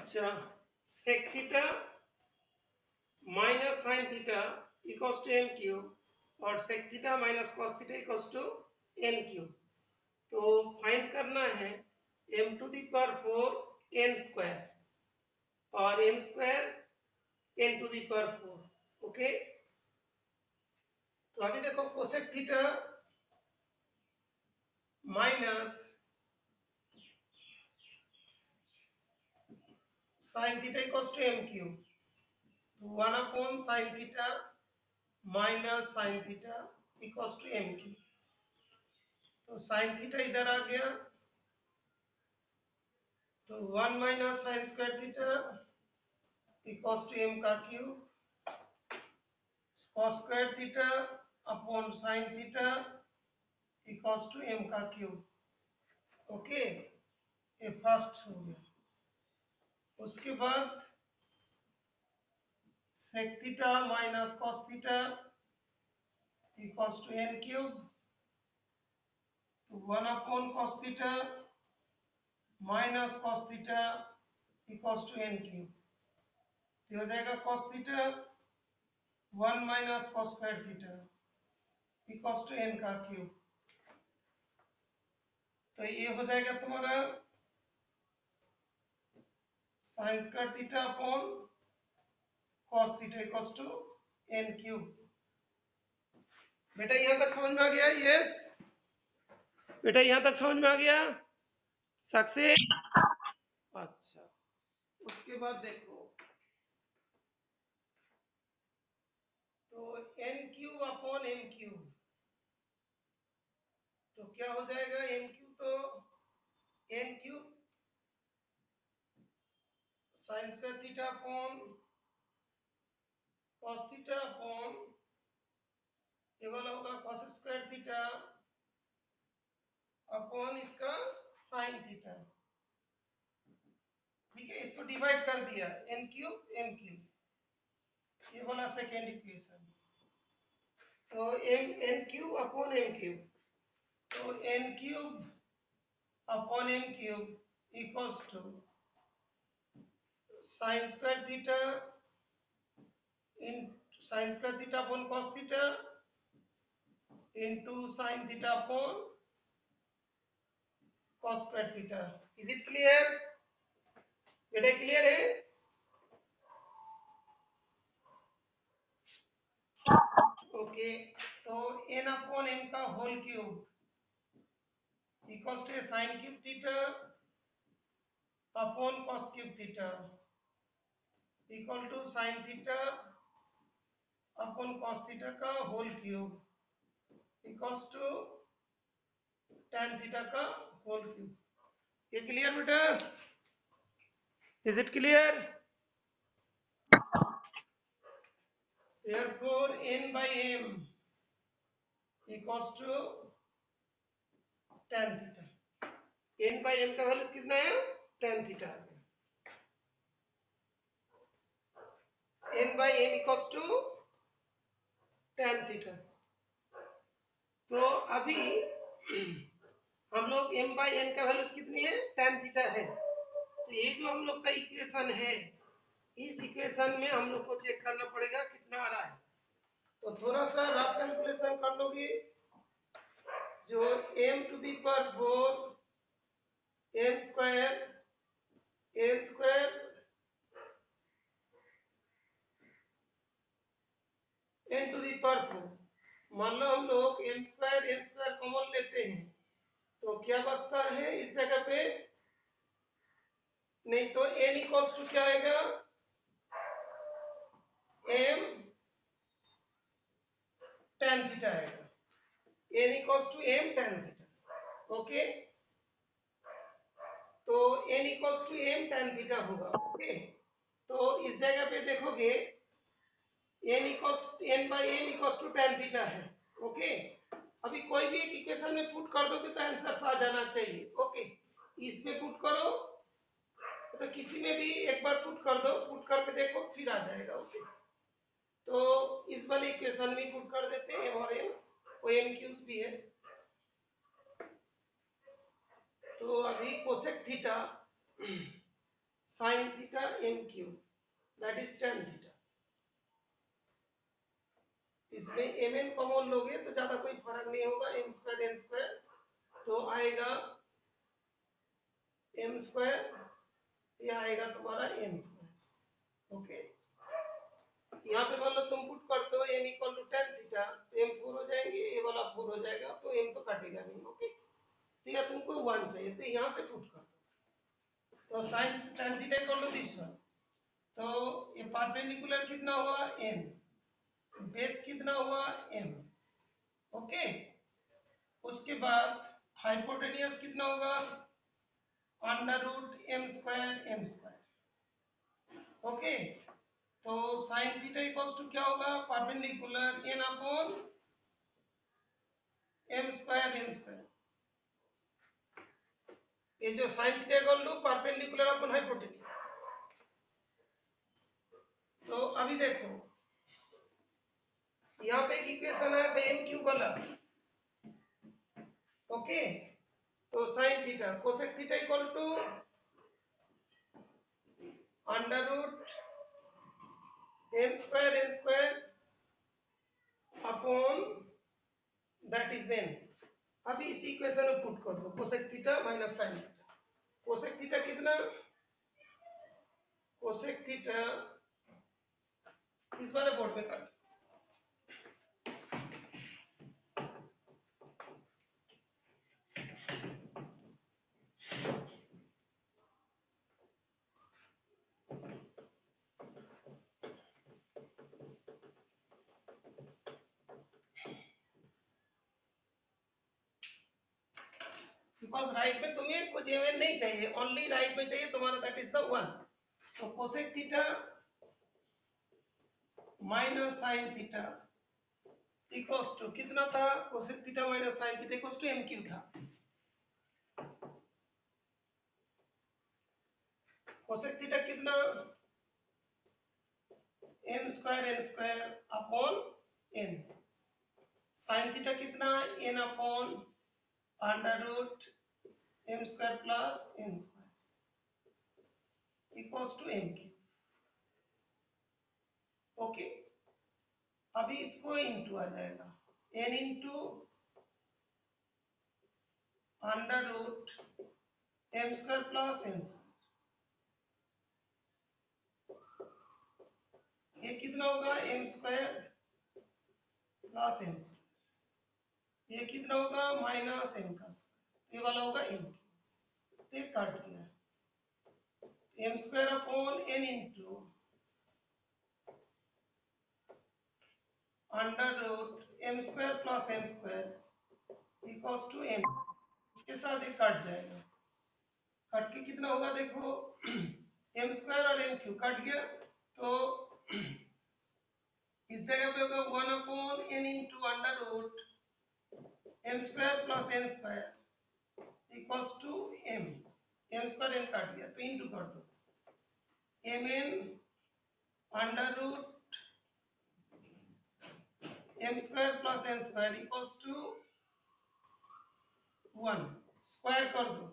अच्छा, sec theta minus sine theta equals to M cube और sec theta minus cos theta equals to N cube. तो find करना है m to the power 4 n square और m square n to the power 4। Okay, तो अभी देखो cosec theta minus sine theta equals to M cube. 1 upon sine theta minus sine theta equals to M cube. तो sine theta इधर आ गया, तो 1 minus sine square theta equals to M का cube, cos square theta upon sine theta equals to M का cube. Okay, ये first हो गया। उसके बाद sec theta minus cos theta equals to n cube. तो 1 upon cos theta minus cos theta equals to n cube. तो हो जाएगा cos theta 1 minus cos square theta equals to n का क्यूब। तो ये हो जाएगा तुम्हारा sign square theta upon cos theta equals to n cube. बेटा यहां तक समझ में आ गया? यस बेटा, यहां तक समझ में आ गया? सक्सेस। अच्छा, उसके बाद देखो, तो n cube upon m cube, तो क्या हो जाएगा? n क्यूब तो n cube sign square theta upon cos theta upon ये वाला होगा cos स्क्वायर थीटा अपॉन इसका साइन थीटा। ठीक है, इसको डिवाइड कर दिया, n क्यूब m क्यूब, ये वाला सेकेंड इक्वेशन। तो n cube upon m cube, तो n cube upon m cube equals to sine square theta in sine square theta upon cos theta into sin theta upon cos square theta। Is it clear? बेटा clear है? Okay, तो n upon m का whole cube equals to sine cube theta upon cos cube theta equal to sine theta upon cos theta का whole cube equals to tan theta का whole cube. ये clear बेटा? Is it clear? Therefore n by m equals to tan theta. n by m का value कितना है? tan theta. n by m equals to tan theta. तो अभी हम लोग m by n का वैल्यू कितनी है? tan थीटा है। तो ये जो हम लोग का इक्वेशन है, इस इक्वेशन में हम लोग को चेक करना पड़ेगा कितना आ रहा है। तो थोड़ा सा रफ कैलकुलेशन कर लोगे, जो m to the power 4 n square n to the power 4, मान लो हम लोग n स्क्वायर कॉमन लेते हैं, तो क्या बचता है इस जगह पे? नहीं तो n इक्वल्स टू क्या आएगा? m tan थीटा आएगा। n equals to m tan theta. Okay, तो n equals to m tan theta होगा। ओके, तो इस जगह पे देखोगे n by m equals to tan theta है। ओके, अभी कोई भी एक इक्वेशन में पुट कर दोगे तो आंसर आ जाना चाहिए। ओके, इसमें पुट करो, तो किसी में भी एक बार पुट कर दो, पुट करके देखो फिर आ जाएगा। ओके, तो इस वाले इक्वेशन में पुट कर देते हैं और m, वो m क्यूब भी है। तो अभी cosec theta sine theta M cube that is tan theta. इसमें एम एन कॉमन लोगे तो ज्यादा कोई फर्क नहीं होगा, एम स्क्वायर एन स्क्वायर तो आएगा एम स्क्वायर, ये आएगा तुम्हारा एन स्क्वायर। ओके, यहाँ पे मतलब तुम पुट करते हो M equal to tan theta, तो एम 4 हो जाएंगे, ये वाला 4 हो जाएगा, तो एम तो काटेगा नहीं। ओके, तो या तुमको 1 चाहिए तो यहाँ से पुट कर दो, तो sine tan theta equal to this one, तो ये परपेंडिकुलर कितना हुआ एन, बेस कितना हुआ एम। ओके, उसके बाद हाइपोटेनियस कितना होगा under root M square M square. Okay, तो साइन थीटा इक्वल्स टू क्या होगा perpendicular N upon M square N square. ये जो sine theta equal to perpendicular upon hypotenuse. तो अभी देखो यहाँ पे एक इक्वेशन आया था एम क्यूब वाला। ओके, तो sine theta cosec theta equal to under root M square upon that is N. अभी इस इक्वेशन में पुट कर दो cosec theta minus sine theta. Cosec theta कितना, कोसेक थीटा इस वाले बोर्ड में कर, बिकॉज राइट में तुम्हें कुछ एम नहीं चाहिए, ओनली राइट में चाहिए तुम्हारा दैट इज द वन। तो cosec theta minus sine theta equals to कितना था, cosec theta minus sine theta equals to M cube था। कोसेक थीटा कितना M square upon N, sine theta कितना N upon under root M square plus N square equals to M cube. Okay, अभी इसको into आ जाएगा N into under root M square plus N square, ये कितना होगा M square plus N square, ये कितना होगा माइनस एन का स्क्वायर, ये वाला होगा एम, ये काट गया M square upon N into under root M square plus N square equals to M. इसके साथ ये कट जाएगा, कट के कितना होगा देखो एम स्क्वायर और एम क्यू कट गया, तो इस जगह पे होगा 1 upon N into under root M square plus N square equals to M, M square N cut गया तो इंटू कर दो M N under root M square plus N square equals to 1, square कर दो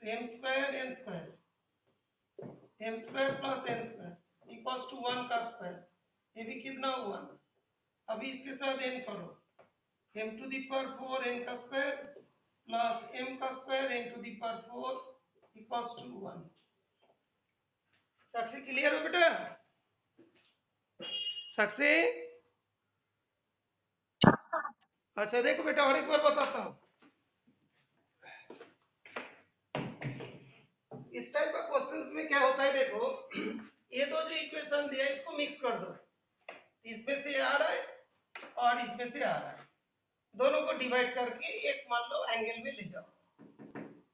तो M square N square plus N square equals to 1 का square, ये भी कितना 1। अभी इसके साथ एन करो m to the power 4 n का स्क्वायर प्लस m का square n to the power 4 equals to 1। Sakshi clear हो बेटा, साक्षी? अच्छा देखो बेटा और एक बार बताता हूँ, इस टाइप का क्वेश्चंस में क्या होता है देखो, ये दो जो इक्वेशन दिया इसको मिक्स कर दो, इसमें से आ रहा है और इसमें से आ रहा है, दोनों को डिवाइड करके एक मान लो एंगल में ले जाओ,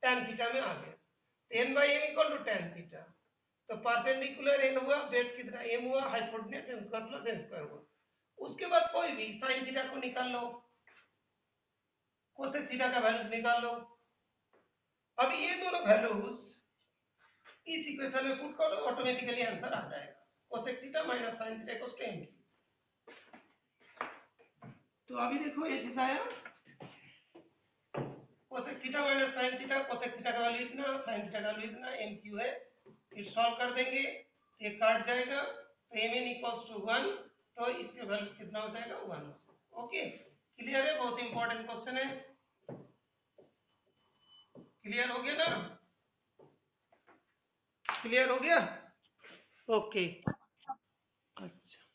tan थीटा में आ गया, n by m equal to tan theta, तो परपेंडिकुलर n हुआ, बेस कितना m हुआ, hypotenuse m square plus n square हुआ। उसके बाद कोई भी sin थीटा को निकाल लो, कोसेक थीटा का वैल्यूज निकाल लो। अब ये दोनों वैल्यूज इस इक्वेशन में पुट करो, ऑटोमेटिकली आंसर आ जाएगा, cosec theta minus sin theta equals to m। तो अभी देखो ये चीज आया, cosec theta minus sin theta, cosec theta का वैल्यू इतना, sin थीटा का वैल्यू इतना, m क्यू है, फिर सॉल्व कर देंगे, ये काट जाएगा तो एम एन इक्वल्स टू 1, तो इसके वैल्यूज कितना हो जाएगा 1 हो जाएगा। ओके, क्लियर है, बहुत इंपॉर्टेंट क्वेश्चन है, क्लियर हो गया ना, क्लियर हो गया, ओके, अच्छा।